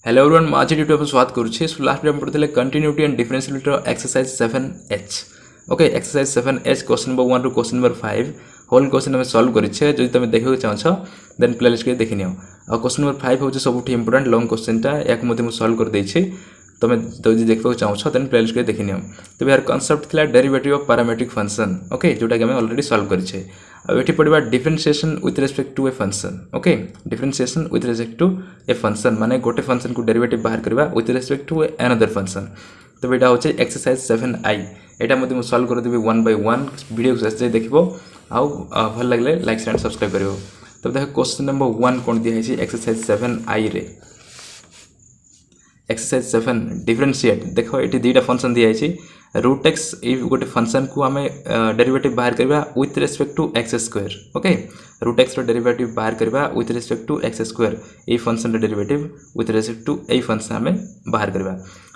Hello everyone मैं आज YouTube स्वागत करुच्छे सो लास्ट वीडियो पढ़ते continuity and differentiability exercise 7H okay exercise 7H question number 1 two question number 5 whole question हमें solve करिछे जो तुम देखियो चाहछो देन प्लेलिस्ट के देखि नियो और क्वेश्चन नंबर 5 होचे सबुठी इंपोर्टेंट लॉन्ग क्वेश्चनटा याक मते मु सॉल्व कर देछि तुम जदि देखियो चाहछो देन प्लेलिस्ट के देखि नियो तो यार कांसेप्ट थिला derivative of parametric function okay जोटा कि हमें ऑलरेडी सॉल्व करिछे अब एठी पड़िबा differentiation with respect to a function okay differentiation with respect to a function माने गोटे फंक्शन को डेरिवेटिव बाहर करबा with respect to another function तो बेटा होचे एक्सरसाइज 7I एटा मते मु सॉल्व कर देबी 1 बाय 1 वीडियो को से देखिबो आउ भल लागले लाइक एंड सब्सक्राइब करियो तो देखो क्वेश्चन नंबर 1 कोन दिया है एक्सरसाइज 7I रे एक्सरसाइज 7 डिफरेंशिएट देखो एटी दुईटा फंक्शन दिया है रूट एक्स ये गोटे फंक्शन को आम डेरिवेटिव बाहर करबा with respect to x square okay root x derivative बाहर करबा with respect to x square ये function derivative with respect to a function आम बाहर करबा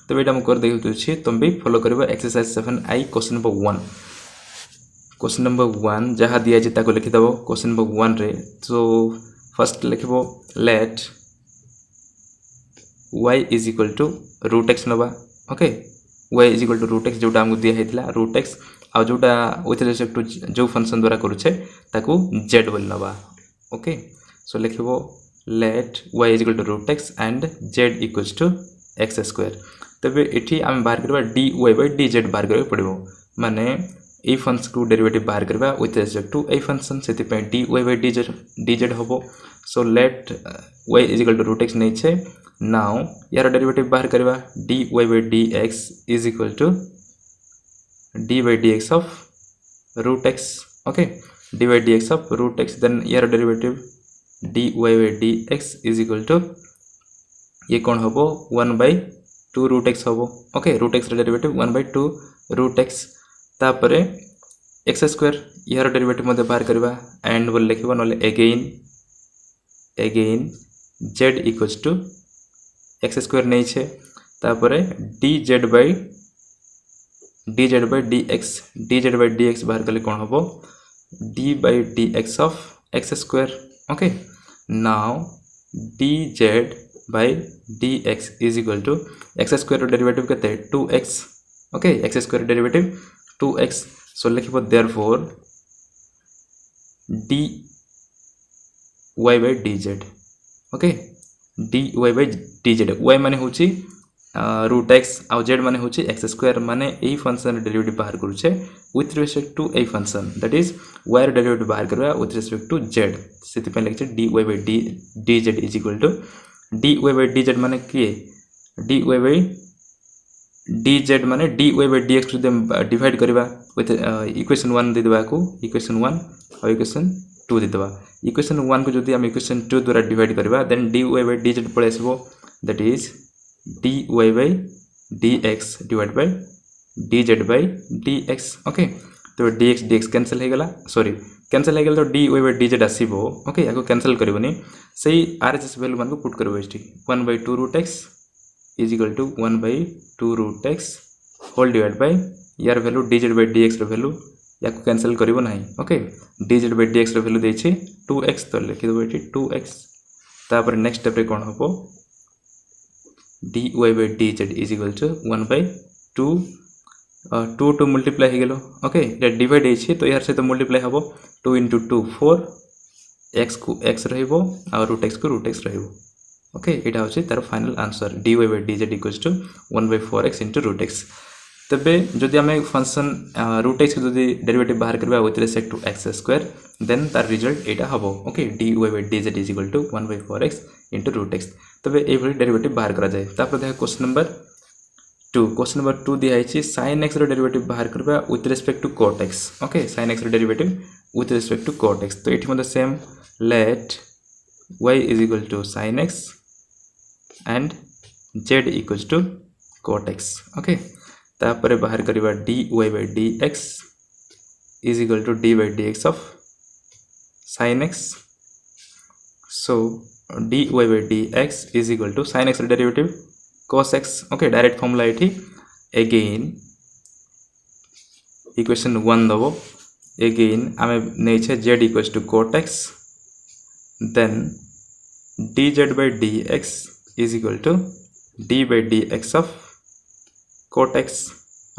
तो बेटा कर देखि तुम भी फॉलो करबा एक्सरसाइज 7I क्वेश्चन नंबर 1 जहाँ दिया है ताको लिखि दबो क्वेश्चन नंबर 1 रे तो फर्स्ट लिखबो let y is equal to root x नबा okay y is equal to root x जोटा हमको दिया है रूट एक्स आ जोटा विथ रिस्पेक्ट टू जो फंक्शन द्वारा करूचे ताको z बोल नबा ओके सो लिखबो let y is equal to root x and z equals to x square तबे एठी हम बाहर करबा dy बाय dz बाहर करबा पड़िबो माने ए फंक्शन को डेरिवेटिव बाहर करबा with respect to a function सेति पे dy बाय dz होबो so let y is equal to root x नै छे नाउ यार डेरिवेटिव बाहर करबा dy by dx is equal to d by dx of root x okay d by dx of root x then यार derivative dy by dx is equal to ये कौन होबो 1 by 2 root x होबो okay root x derivative 1 by 2 root x तापरे x square यार derivative मध्ये बाहर करबा एंड बोल लिखबो नले again z equals to x square नहीं छे तापरे dz बाय dx बाहर करले कोन होबो d by dx of x square okay now dz by dx is equal to x square derivative केते 2x okay x square derivative 2x so लिखबो therefore dy bye dz okay dy by dz y माने होची root x आ z माने होची x square माने a function derivative बाहर करूचे with respect to a function that is y derivative बाहर करबा विथ रिस्पेक्ट टू z सेति पे लिखचे dy by dz is equal to dy by dz माने की dy by dz माने dy by dx को डिवाइड करबा विथ इक्वेशन 1 दे देबा को इक्वेशन 1 और इक्वेशन 2 दे देबा इक्वेशन 1 को जदि हम इक्वेशन 2 द्वारा डिवाइड करबा देन dy by dz पळे आसीबो that is dy by dx divide by dz by dx okay तो dx कैंसिल हे गला सॉरी कैंसिल हे गला तो dy by dz आसीबो ओके याको कैंसिल करबनी सही rhs वैल्यू मान को पुट करबो एठी 1 by 2 root x is equal to 1 by 2 root x whole divide by यार वैल्यू dz by dx रो वैल्यू याको कैंसिल करिवो नाही ओके dz by dx रो वैल्यू देछि 2x तो लिखि देबो एठी 2x तापर नेक्स्ट स्टेप रे कोन होबो dy by dz is equal to 1 by 2 2 to multiply हे गेलो ओके ये डिवाइड हेछि तो यार से तो मल्टीप्लाई हबो 2 into 2 4 x को x रहइबो आ रूट x को रूट x रहइबो ओके एटा होछि तार final answer dy by dz equals to 1 by 4x into root x तबे जदि हमें फंक्शन रूट x को जदि डेरिवेटिव बाहर करबा with respect to x square then तार रिजल्ट एटा हबो okay dy by dz is equal to 1 by 4x into root x तबे ए भली डेरिवेटिव बाहर करा जाय तापर देखो क्वेश्चन नंबर 2 दिया है sin x रो डेरिवेटिव बाहर करबा with respect to cot x okay sin x रो derivative with respect to cot x तो एठी मतलब same let y is equal to sin x and z equals to cot x okay तापर बाहर करबा dy by dx is equal to d by dx of sin x so dy by dx is equal to sin x derivative cos x okay direct formula एठी again equation 1 दबो again आमे नै छै z equals to cot x then dz by dx is equal to d by d x of cot x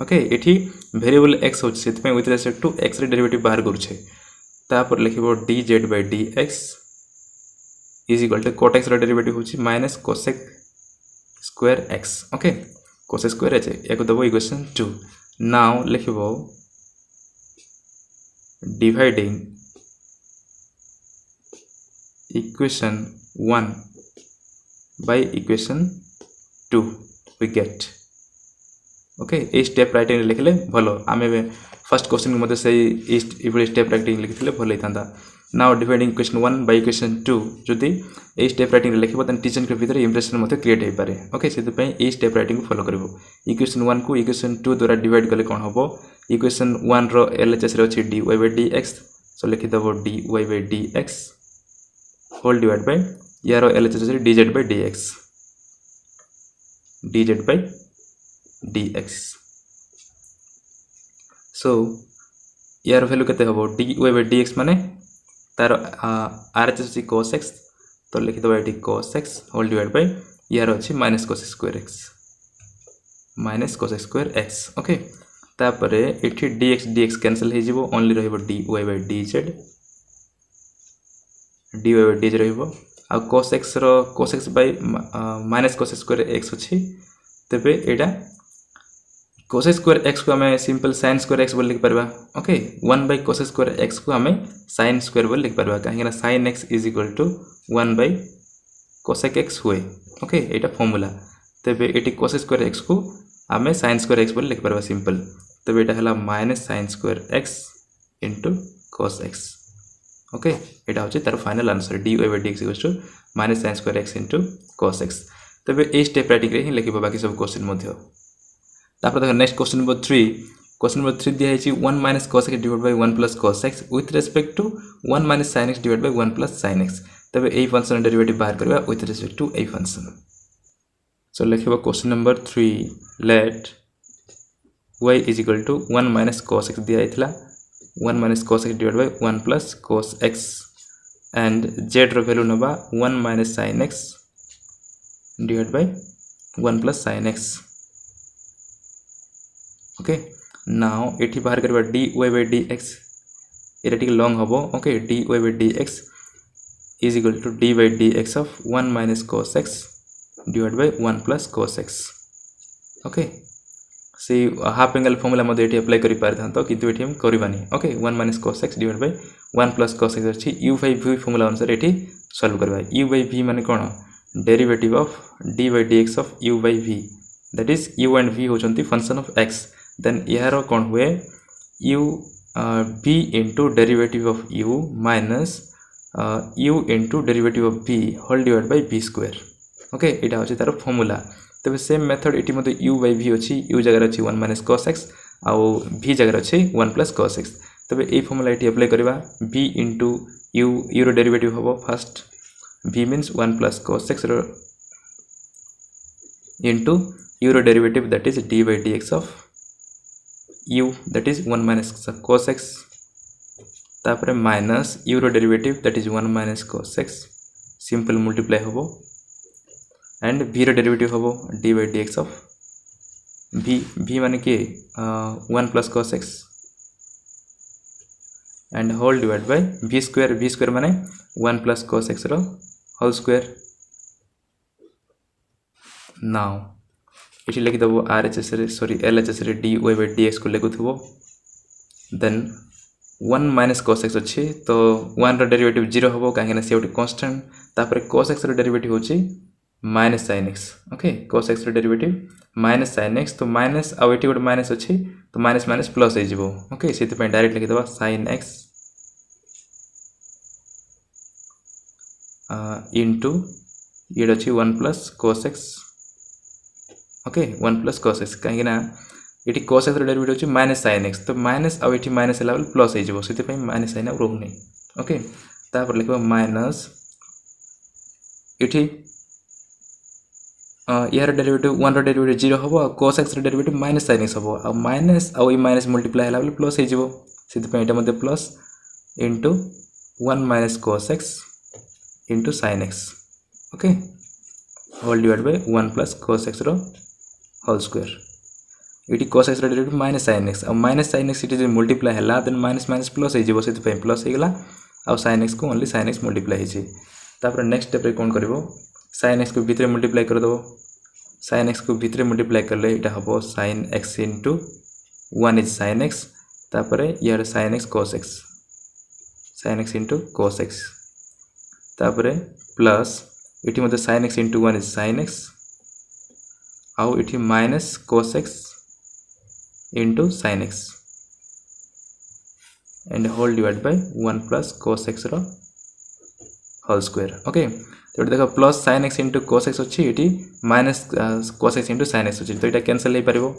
okay एठी variable x होची सेति with respect to x रे derivative बाहर करूछे तापर लिखिबो d z by d x is equal to cot x रो derivative होची minus cosec square x okay cosec square एच एको दबो इक्वेशन 2 नाउ लिखिबो dividing equation 1 by equation 2 we get okay ए स्टेप राइटिंग लिखले भलो आमे फर्स्ट क्वेश्चन के मते से इवली स्टेप राइटिंग लिखले भलो इथांदा now dividing equation 1 by equation 2 जदि ए स्टेप राइटिंग लिखबो तन टीचर के भीतर इंप्रेशन मते क्रिएट हे पारे ओके सेति पई ए स्टेप राइटिंग फॉलो करबो इक्वेशन 1 को इक्वेशन 2 द्वारा डिवाइड करले कोन हबो इक्वेशन 1 रो एलएचएस रे अछि dy by dx सो लिखि दबो dy by dx whole divided by यारो LHS is dz by dx dz by dx so यार वैल्यू केते हबो dy by dx माने तार RHS is cos x तो लिखि दबो eighty cos x whole divided by यार अछि minus cos square x okay तापरे एठी dx कैंसिल हे जिवो ओनली रहइबो dy by dz dy by dz रहइबो आ cos x by minus cos square x अछि तबे एडा cos square x को हमें सिंपल sin square x बोल लिख परबा okay 1 by cos square x को हमें sin square बोल लिख परबा काहेना sin x is equal to 1 by cosec x हुए ओके एटा फार्मूला तबे एटी cos square x को हमें sin square x बोल लिख परबा सिंपल तबे एटा हला minus sin square x into cos x okay एटा होची तार final answer dy by dx equals to minus sin square x into cos x तबे ए स्टेप राइटिंग रे ही लिखिबो बाकी सब क्वेश्चन मध्ये तापर देखो नेक्स्ट क्वेश्चन नंबर 3 दिया है 1 minus cos x divided by 1 plus cos x with respect to 1 minus sin x divided by 1 plus sin x तबे ए फंक्शन डेरिवेटिव बाहर करबा with respect to ए फंक्शन सो लिखिबो question number 3 let y is equal to 1 minus cos x दिया आइथला 1 minus cos x divided by 1 plus cos x and z रो value नबा 1 minus sin x divided by 1 plus sin x okay now एठी बाहर करबा dy by dx एटा ठीक long हबो okay dy by dx is equal to d by dx of 1 minus cos x divided by 1 plus cos x okay से half angle formula मध्ये एठी apply करि पारथां तो किंतु एठी हम करबानी okay 1 minus cos x divided by 1 plus cos x अछि u by v formula अनुसार एठी सॉल्व करबा u by v माने कोन derivative of d by dx of u by v that is u and v होचंती function of x then यारो कोन हुए u v into derivative of u minus u into derivative of v whole divided by v square okay एटा होची तार formula तबे same method eighty मध्ये u by v अछि u जगह अछि 1 minus cos x आ v जगह अछि 1 plus cos x तबे ए फार्मूला एटी अप्लाई करबा v into u रो डेरिवेटिव होबो first v means 1 plus cos x रो into u रो derivative that is d by dx of u that is 1 minus cos x तापरे माइनस u रो derivative that is 1 minus cos x simple multiply होबो and v रो derivative होबो d by dx of v माने के 1 plus cos x and whole divided by v square माने 1 plus cos x रो whole square now एठी लिखि दबो RHS रे सॉरी LHS रे dy by dx को लिखुथबो देन 1 minus cos x अछि तो 1 रो डेरिवेटिव 0 होबो काहेना से ओटी कांस्टेंट तापर cos x रो डेरिवेटिव होछि minus sin x okay cos x रो डेरिवेटिव minus sin x तो माइनस आ एटी गोटे माइनस अछि तो माइनस माइनस प्लस हे जिवो ओके सेति पे डायरेक्ट लिखि दबा sin x into ये अछि 1 plus cos x okay 1 plus cos x काहे ना एटी cos x रो डेरिवेटिव अछि minus sin x तो माइनस आ एटी माइनस लेवल प्लस हे जिवो सेति पे माइनस sin आ रोहनी ओके तापर लिखबा माइनस एटी यार डेरिवेटिव 1 रो डेरिवेटिव 0 होबो cos x रो डेरिवेटिव minus sin x होबो आ माइनस आ माइनस मल्टीप्लाई हला बेले प्लस हे जिवो सेति पे एटा मध्ये plus into 1 minus cos x into sin x okay whole divide by 1 plus cos x रो होल स्क्वायर इटी cos x रो डेरिवेटिव माइनस sin x और माइनस sin x इटी जे मल्टीप्लाई हला देन माइनस माइनस प्लस हे जिवो सेति पे प्लस हे गला और sin x को ओनली sin x मल्टीप्लाई हे छि तापर नेक्स्ट स्टेप रे कोन करबो sin x को भीतर मल्टीप्लाई कर दबो sin x को भीतर मल्टीप्लाई करले इटा हबो sin x into 1 is sin x तापर यार sin x cos x sin x into cos x तापर प्लस इटी मते sin x into 1 is sin x आउ इटी minus cos x into sin x and whole divided by 1 plus cos x रो whole square okay तो देखो plus sin x into cos x अछि इटी minus cos x into sin x अछि तो इटा cancel हे परिबो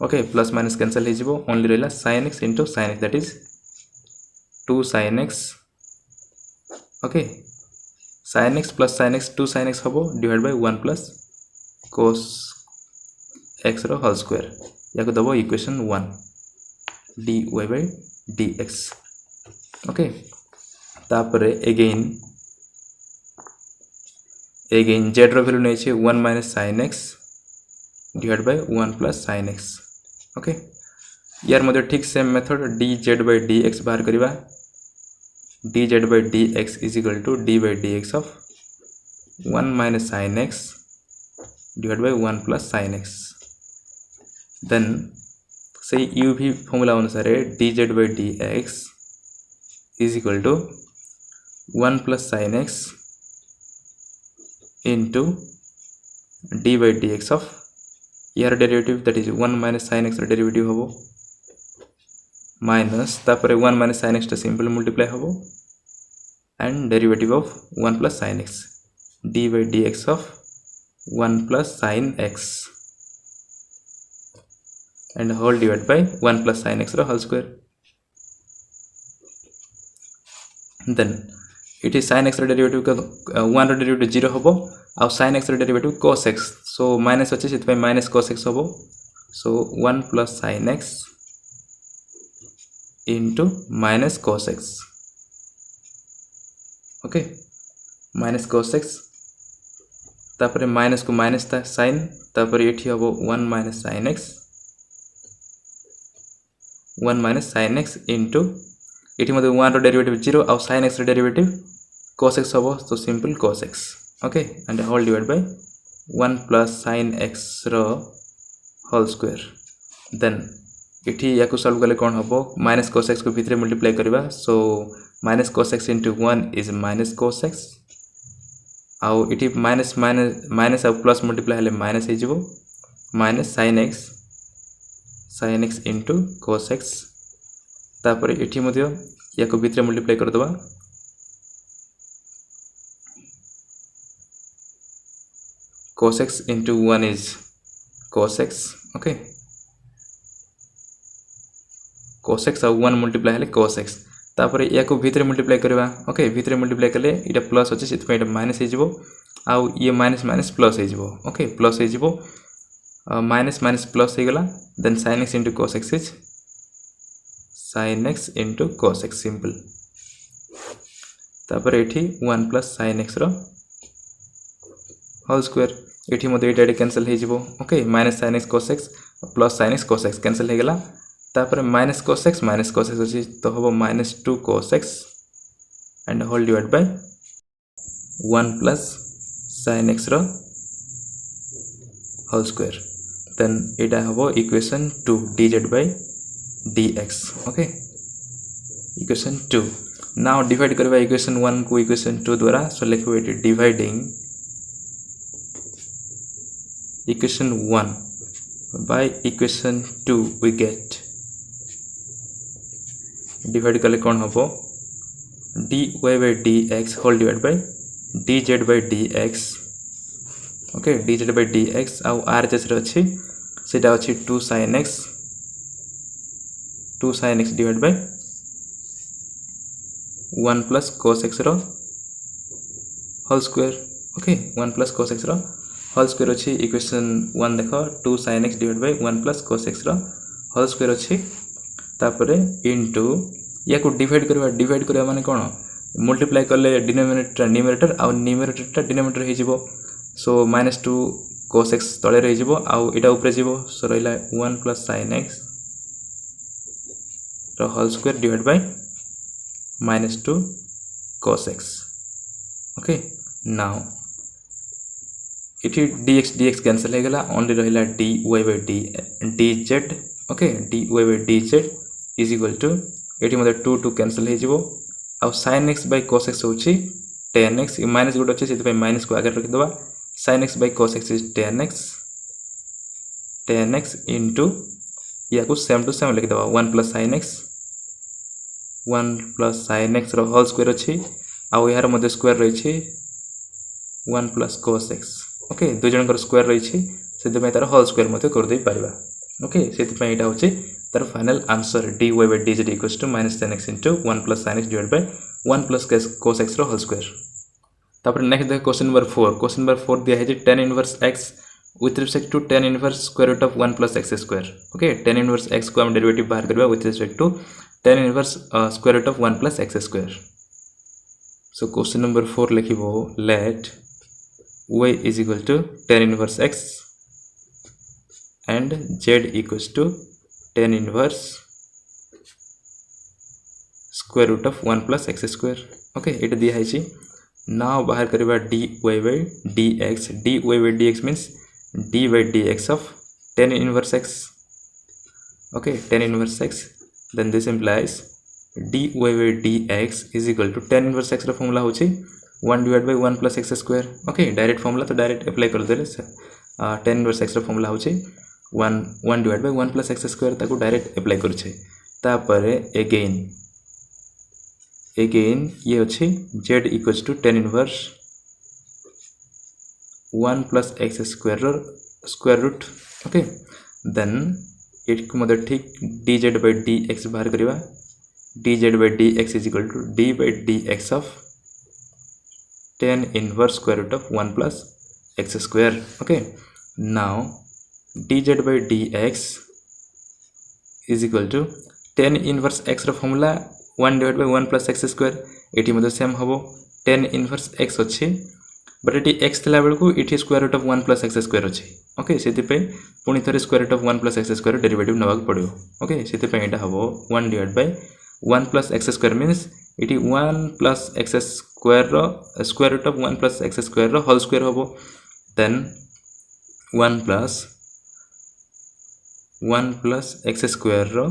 ओके प्लस माइनस कैंसिल हे जिवो ओनली रहला sin x into sin x that is 2 sin x okay sin x plus sin x 2 sin x हबो divide by 1 plus cos x रो होल स्क्वायर याको दबो equation 1 dy by dx okay तापर again z रो value नै छै 1 minus sin x divide by 1 plus sin x okay यार मध्ये ठीक same method dz by dx बाहर करिवा dz by dx is equal to d by dx of 1 minus sin x divided by 1 plus sin x. Then say uv formula अनुसार dz by dx is equal to 1 plus sin x into d by dx of यार derivative that is 1 minus sin x derivative होबो minus तापर 1 minus sin x simple multiply होबो and derivative of 1 plus sin x d by dx of 1 plus sin x and whole divided by 1 plus sin x whole square. Then it is sin x derivative का 1 derivative 0 होबो और sin x derivative cos x so minus अछि सेत पे minus cos x होबो so 1 plus sin x into minus cos x okay minus cos x तापर minus को minus था sin तापर एठी हबो 1 minus sin x 1 minus sin x into एठी मध्ये 1 रो डेरिवेटिव 0 और sin x रो डेरिवेटिव cos x हबो तो simple cos x okay and whole divide by 1 plus sin x रो होल स्क्वायर देन इठी याको सॉल्व करले कोन हबो माइनस cos x को भीतर मल्टीप्लाई करबा so minus cos x into 1 is minus cos x आउ इठी माइनस माइनस माइनस और प्लस मल्टीप्लाई हले माइनस हे जिवो minus sin x into cos x तापर इठी मध्ये याको भीतर मल्टीप्लाई कर दबा cos x into 1 is cos x okay cos x और 1 मल्टीप्लाई हले cos x तापर याको भीतर मल्टीप्लाई करबा ओके भीतर मल्टीप्लाई करले इटा प्लस अछि सेत पे इटा माइनस हे जिवो आउ ये माइनस माइनस प्लस हे जिवो ओके प्लस हे जिवो माइनस माइनस प्लस हे गला then sin x into cos x is sin x into cos x simple तापर एठी 1 plus sin x रो होल स्क्वायर एठी मध्ये एटा कैंसिल हे जिवो okay minus sin x cos x plus sin x cos x cancel हे गला तापर माइनस cos x अछि तो होबो minus 2 cos x and whole divide by 1 plus sin x रो होल स्क्वायर देन एटा होबो equation 2 dz by dx okay equation 2 now divide करबा इक्वेशन 1 को इक्वेशन 2 द्वारा सो लिखबो it dividing equation 1 by equation 2 we get divide करले कोन हबो dy by dx whole divided by dz by dx okay dz by dx आ r जसर अछि सेटा अछि 2 sin x divided by 1 plus cos x रो whole square okay 1 plus cos x रो होल स्क्वायर अछि इक्वेशन 1 देखो 2 sin x divided by 1 plus cos x रो होल स्क्वायर अछि तापरे इनटू या को डिवाइड करबा माने कोन मल्टीप्लाई करले डिनोमिनेटर न्यूमरेटर आ न्यूमरेटर डिनोमिनेटर हे जिवो सो -2 cos x तले रही जीवो आउ एटा ऊपर जीवो सो रहिला 1 + sin x रो whole square divide by -2 cos x. Okay now इठी dx कैंसिल हो गला ओनली रहिला dy by dz. Okay dy by dz is equal to एठी मते 2 कैंसिल हो जीवो आउ sin x by cos x होची tan x माइनस गुड अछि सेति माइनस को आगे रख दबा sin x by cos x is tan x into या को सेम टू सेम लिख दबा 1 + sin x रो होल स्क्वायर अछि आउ यार मध्ये स्क्वायर रही छी 1 + cos x. ओके दो जन कर स्क्वायर रही छी सेति तार होल स्क्वायर मध्ये कर दे परबा. ओके सेति एटा होची तार final answer dy by dz equals to -tan x into 1 + sin x divided by 1 + cos x रो होल स्क्वायर. तापर नेक्स्ट देख क्वेश्चन नंबर 4. क्वेश्चन नंबर 4 दिया है जे tan inverse x with respect to tan inverse square root of 1 + x square. Okay tan inverse x को हम derivative बाहर करबा with respect to tan inverse square root of 1 + x square. So question number 4 लिखिबो let y is equal to tan inverse x and z equals to tan inverse square root of 1 + x square. Okay एटा दिया है छी now बाहर करबा dy by dx. dy by dx means d by dx of tan inverse x. Okay tan inverse x, then this implies dy by dx is equal to tan inverse x रो formula होची 1 divided by 1 + x square. Okay direct formula तो direct apply कर देले tan inverse x रो formula होची 1 divided by 1 + x square ताको direct apply कर छै. तापरे again ये अछि z equals to tan inverse 1 + x square रो square root. Okay then it को मदर ठीक dz by dx बाहर करबा dz by dx is equal to d by dx of tan inverse square root of 1 + x square. Okay now dz by dx is equal to tan inverse x रो formula 1 divided by 1 + x square. एटी मध्ये same हबो tan inverse x अछि but एटी x थला बेल को इठी square root of 1 + x square अछि. ओके सेति पे पुनी थरे square root of 1 + x square derivative नबाक पड़ियो. ओके सेति पे एटा हबो 1 divided by 1 + x square means इटी 1 + x square रो square root of 1 + x square रो होल स्क्वायर हबो देन 1 + x square रो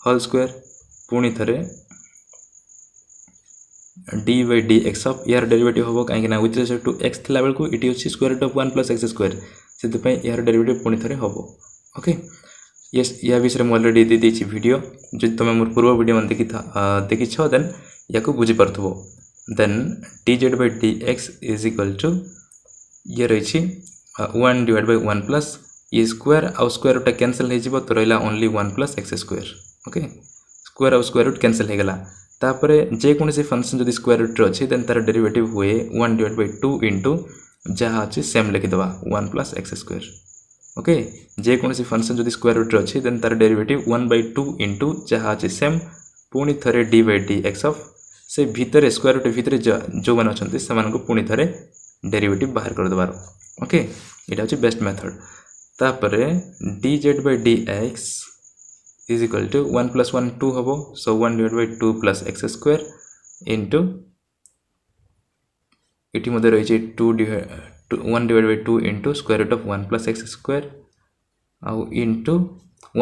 होल स्क्वायर पुनी थरे d by dx of यार डेरिवेटिव हबो काहे ना विथ रिस्पेक्ट टू x थला बेल को इटी अछि square root of 1 + x square सेति पे यार डेरिवेटिव पुनी थरे हबो. ओके यस या विषय में ऑलरेडी दे देछि वीडियो जो तुम मोर पूर्व वीडियो में देखि छ देन याको बुझी परथबो. Then dz by dx is equal to ये रही छी 1 divided by 1 plus ये स्क्वायर आउ स्क्वायर रूट कैंसिल हे जिवो तो रहला only 1 + x square. Okay square आउ स्क्वायर रूट कैंसिल हे गला तापरे जे कोनसी फंक्शन जदी स्क्वायर रूट अछि देन तार डेरिवेटिव हुए 1 divided by 2 into जहा अछि सेम लिखि दबा 1 + x square. ओके जे कोनसी फंक्शन जदी स्क्वायर रूट अछि देन तार डेरिवेटिव 1/2 into जहा अछि सेम पुनी थरे d by dx of से भीतर स्क्वायर रूट भीतर जो मन अछंती समान को पुनी थरे डेरिवेटिव बाहर कर दबार. ओके एटा अछि बेस्ट मेथड. तापरे dz by dx is equal to 1 + 1 2 हबो so 1 divided by 2 + x square into इटी मध्ये रही छै 1 divided by 2 into square root of 1 + x square आउ into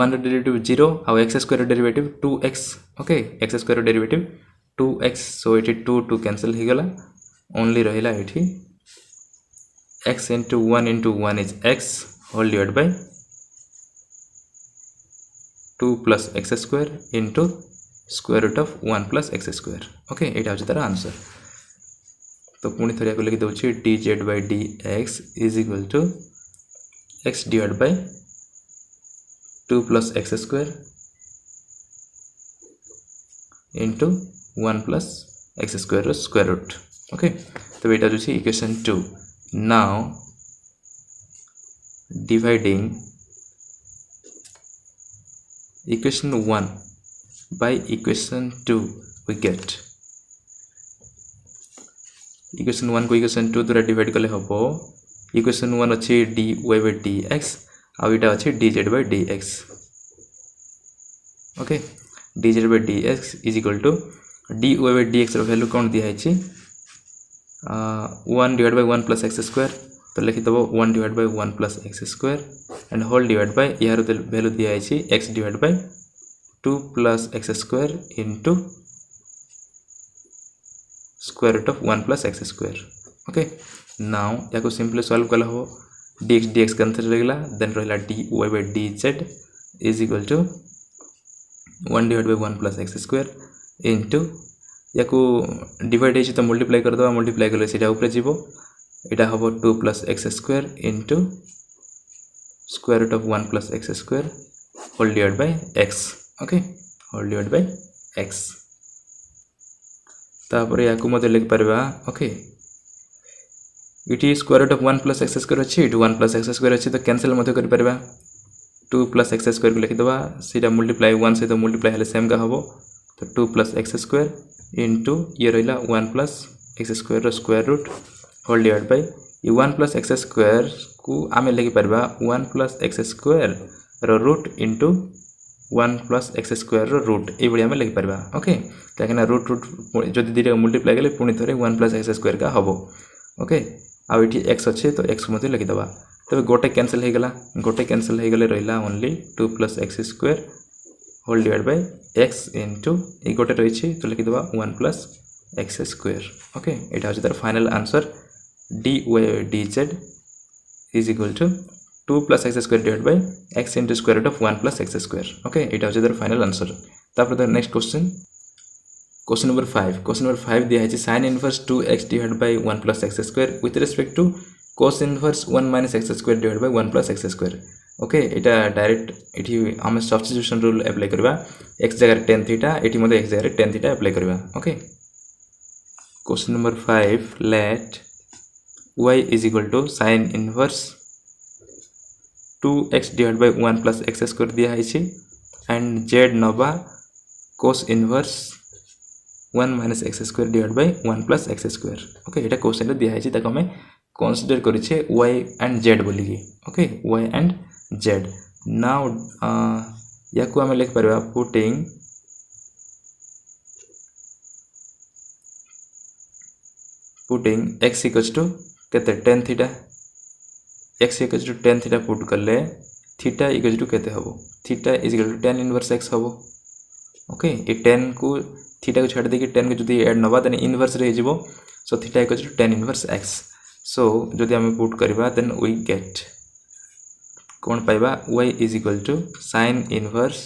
1 डेरिवेटिव 0 आउ x square derivative 2x. Okay x square derivative 2x so इटी 2 cancel हे गला only रहिला इटी x into 1 into 1 is x whole divided by 2 + x square into square root of 1 + x square. Okay एटा अछि तार answer. तो पुनी थरिया को लिखि दउछि dz by dx is equal to x divided by 2 + x square into 1 + x square square root. Okay तो एटा अछि equation 2. Now dividing equation 1 by equation 2 we get equation 1 को इक्वेशन 2 द्वारा डिवाइड कले हबो इक्वेशन 1 अछि dy by dx आ इटा अछि dz by dx okay dz by dx is equal to dy by dx रो वैल्यू कोन दिया है 1 divided by 1 plus x square तो लिखि दबो 1 divided by 1 plus x square and whole divided by यार वैल्यू दिया है x divided by 2 plus x square into square root of 1 plus x square okay now याको सिंपली सॉल्व कला हो dx cancel रहला देन रहला dy by dz is equal to 1 divided by 1 plus x square into याको divide है तो multiply कर दवा मल्टीप्लाई करले सेटा ऊपर जीवो एटा हबो 2 plus x square into square root of 1 plus x square whole divided by x okay whole divided by x तापर याको मते लिख परबा ओके इटी square root of 1 plus x square अछि इटी 1 plus x square अछि तो कैंसिल मते कर परबा 2 plus x square को लिख दवा सीधा मल्टीप्लाई 1 से तो मल्टीप्लाई हले सेम का हबो तो 2 plus x square into ये रहला 1 plus x square रो square root whole divide by ये 1 plus x square को आमे लिखि परबा 1 plus x square रो root into 1 plus x square रो रूट ए बडी आमे लिखि परबा ओके काकना रूट जदि दिटा मल्टीप्लाई गले पुनी थरे 1 plus x square का हबो ओके आ इठी x अछि तो x मते लिखि दबा तबे गोटे कैंसिल हे गले रहला only 2 plus x square whole divide by x into ए गोटे रहिछि तो लिखि दबा 1 plus x square ओके एटा अछि तार final answer dy dz is equal to 2 plus x square divided by x into square root of 1 plus x square okay एटा अछि तार फाइनल आंसर तापर द नेक्स्ट क्वेश्चन नंबर 5 दिया है sin inverse 2x divided by 1 plus x square with respect to cos inverse 1 minus x square divided by 1 plus x square okay Etah direct एठी हम substitution rule apply करबा x जगह tan theta एठी मध्ये x जगह tan theta apply करबा okay question number 5 let y is equal to sin inverse 2x divided by 1 plus x square दिया है and z नबा cos inverse 1 minus x square divided by 1 plus x square okay एटा question रे दिया है ताको हमें कंसीडर करिछे y and z बोलिकी okay y and z now याको हमें लिख परबा putting x equals to केते tan theta x equals to tan theta put करले थीटा equals to केते हबो theta is equal to tan inverse x हबो ओके ए tan को थीटा को छाड़ दे कि tan को जदी ऐड नबा देन इनवर्स रे जिवो सो theta equals to tan inverse x सो जदी हम पुट करबा देन वी गेट कोन पाइबा y is equal to sin inverse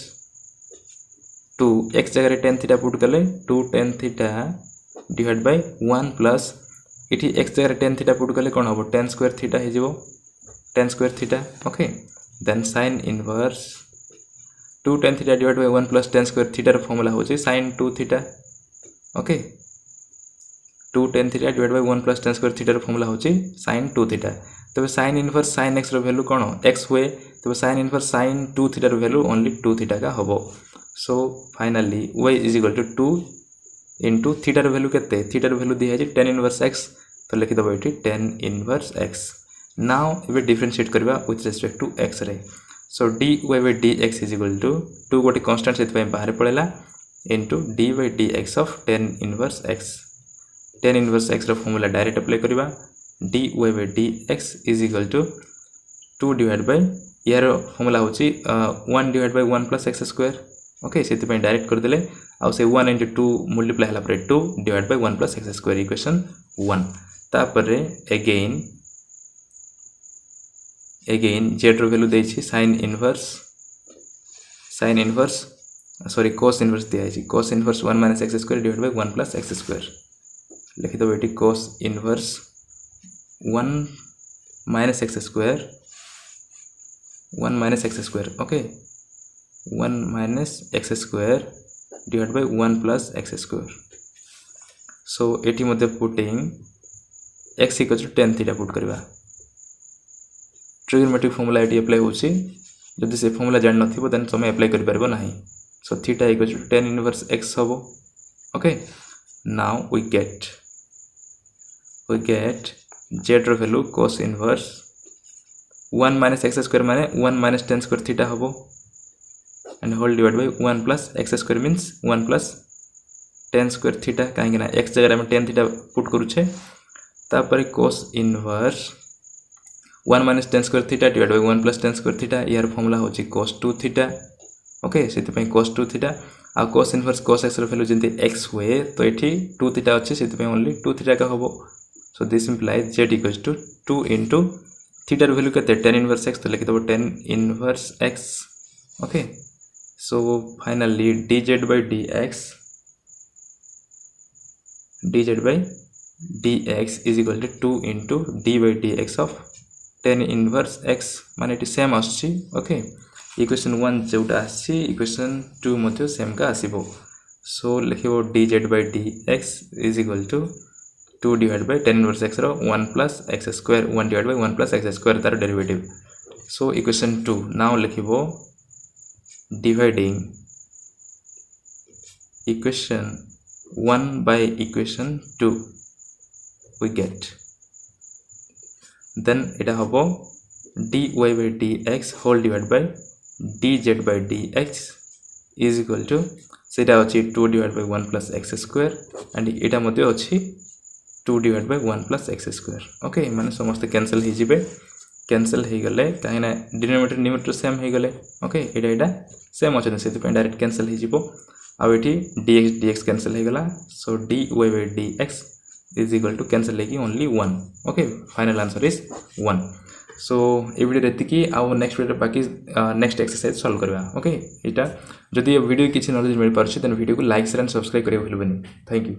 2 x जगह tan थीटा पुट करले 2 tan theta divide by 1 plus इठी x जगह tan थीटा पुट करले कोन हबो tan स्क्वायर थीटा हे जिवो tan square theta okay then sin inverse 2 tan theta divide by 1 plus tan square theta रो फार्मूला होची sin 2 theta okay 2 tan theta divide by 1 plus tan square theta रो formula होची sin 2 theta तबे sin inverse sin x रो value कोन x हुए तबे sin inverse sin 2 theta रो वैल्यू ओनली 2 थीटा का हबो सो finally y is equal to 2 into थीटा रो वैल्यू केते थीटा रो वैल्यू दिया है tan इनवर्स x तो लिखि दबो एठी tan इनवर्स x नाउ एबे डिफरेंशिएट करबा विथ रिस्पेक्ट टू x रे सो dy by dx is equal to 2 गोटे कांस्टेंट सेत पय बाहर पळेला into d by dx of tan inverse x tan inverse x रो फार्मूला डायरेक्ट अप्लाई करबा dy by dx is equal to 2 divided by यार formula होची 1 divided by 1 plus x square okay सेति पय direct कर देले आ से 1 into 2 मल्टीप्लाई हला पर 2 divided by 1 plus x square equation 1 तापर रे अगेन z रो वैल्यू देछि sin inverse sorry cos inverse दिया है cos inverse 1 minus x square divided by 1 plus x square लिखि दो बेटी cos inverse 1 minus x square okay 1 minus x square divided by 1 plus x square so एटी मध्ये putting x equals to tan theta put करबा trigonometric formula एटी apply होची जदि से फार्मूला जान नथिबो देन समय अप्लाई कर परबो नाही so theta equals to tan inverse x हबो okay now we get we get z रो value cos inverse 1 minus x square माने 1 minus tan square theta हबो and whole divided by 1 plus x square means 1 plus tan square theta काहे ना x जगह में tan theta put करूछे तापर cos inverse 1 minus tan square theta divided by 1 plus tan square theta यार formula होची cos 2 theta okay सेति पई cos 2 theta आ cos inverse cos x रो वैल्यू जंती x हुए तो एठी 2 theta अछि सेति पई ओनली 2 theta का हबो so this implies z equals to 2 into theta रो वैल्यू कते tan inverse x तो लिखि दबो tan inverse x okay so finally dz by dx is equal to 2 into d by dx of tan inverse x माने it same आछि okay equation 1 जोटा आछि equation 2 मध्ये सेम का आसीबो सो लिखिबो dz by dx is equal to 2 divided by tan inverse x रो 1 plus x square 1 divided by 1 plus x square तार derivative so equation 2 now लिखिबो dividing equation 1 by equation 2 we get then eta hobo dy by dx whole divided by dz by dx is equal to सेटा अछि 2 divided by 1 plus x square and एटा मध्ये अछि 2 divided by 1 plus x square okay माने समस्त cancel हे जिबे cancel हे गले काहेना denominator numerator same हे गले okay एटा same अछि सेति पे डायरेक्ट कैंसिल हे जिवो आ एठी dx कैंसिल हे गला सो dy by dx is equal to cancel लेकी only 1 okay final answer is 1 so ए वीडियो रेति की आ नेक्स्ट वीडियो बाकी नेक्स्ट एक्सरसाइज सॉल्व करबा ओके एटा जदि ये वीडियो किछि नॉलेज मिल परछि त वीडियो को लाइक शेयर एंड सब्सक्राइब करियो भूलबेनी थैंक यू।